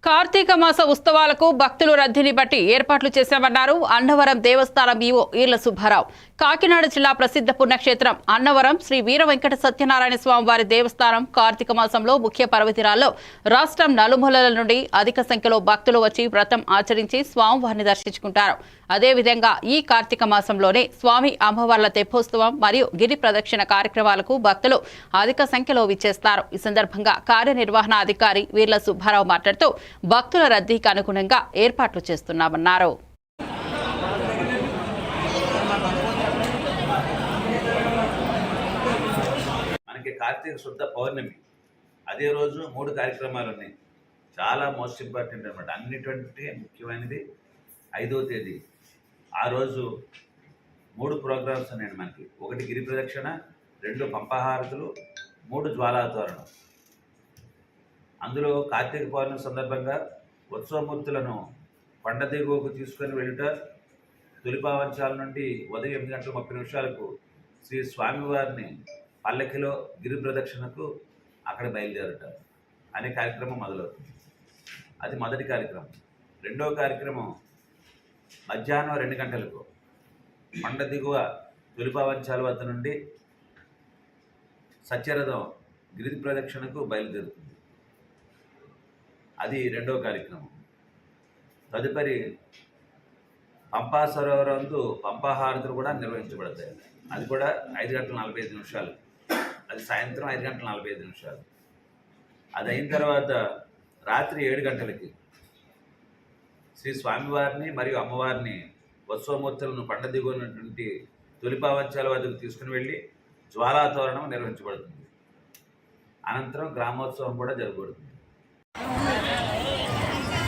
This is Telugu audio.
కార్తీక మాస ఉత్సవాలకు భక్తులు రద్దీని బట్టి ఏర్పాట్లు చేశామన్నారు అన్నవరం దేవస్థానం ఈవో ఈర్ల సుబ్బారావు. కాకినాడ జిల్లా ప్రసిద్ధ పుణ్యక్షేత్రం అన్నవరం శ్రీ వీర వెంకట సత్యనారాయణ స్వామి వారి దేవస్థానం కార్తీక మాసంలో ముఖ్య పర్వదినాల్లో రాష్ట్రం నలుమూలల నుండి అధిక సంఖ్యలో భక్తులు వచ్చి వ్రతం ఆచరించి స్వామివారిని దర్శించుకుంటారు. అదేవిధంగా ఈ కార్తీక మాసంలోనే స్వామి అమ్మవార్ల తెప్పోత్సవం మరియు గిరి ప్రదక్షిణ కార్యక్రమాలకు భక్తులు అధిక సంఖ్యలో విచ్చేస్తారు. ఈ సందర్భంగా కార్యనిర్వహణ అధికారి వీర్ల సుబ్బారావు మాట్లాడుతూ భక్తుల రద్దీకి అనుగుణంగా ఏర్పాట్లు చేస్తున్నామన్నారు. మనకి కార్తీక శుద్ధ పౌర్ణమి అదే రోజు 3 కార్యక్రమాలు ఉన్నాయి. చాలా మోస్ట్ ఇంపార్టెంట్ అనమాట. అన్నిటికంటే ముఖ్యమైనది 5వ తేదీ. ఆ రోజు 3 ప్రోగ్రామ్స్ ఉన్నాయండి మనకి. 1 గిరి ప్రదక్షిణ, 2 పంపహారతులు, 3 జ్వాలాతోరణం. అందులో కార్తీక పౌర్ణమి సందర్భంగా ఉత్సవమూర్తులను కొండ దిగువకు తీసుకొని వెళ్ళుట, తొలిపావంచాల నుండి ఉదయం 8:30 శ్రీ స్వామివారిని పల్లకిలో గిరి ప్రదక్షిణకు అక్కడ బయలుదేరట అనే కార్యక్రమం మొదలవుతుంది. అది మొదటి కార్యక్రమం. రెండవ కార్యక్రమం మధ్యాహ్నం 2 గంటలకు కొండ దిగువ తొలిపావంచాల వద్ద నుండి సత్యరథం గిరి ప్రదక్షిణకు బయలుదేరుతుంది. అది రెండవ కార్యక్రమం. తదుపరి పంపా సరోవరందు పంపాహారతులు కూడా నిర్వహించబడతాయి. అది కూడా 5:45. అది సాయంత్రం 5:45. అది అయిన తర్వాత రాత్రి 7 గంటలకి శ్రీ స్వామివారిని మరియు అమ్మవారిని ఉత్సవమూర్తులను కొండ దిగువనటువంటి తొలిపావంచాల వద్దకు తీసుకుని వెళ్ళి జ్వాలాతోరణం నిర్వహించబడుతుంది. అనంతరం గ్రామోత్సవం కూడా జరగబడుతుంది.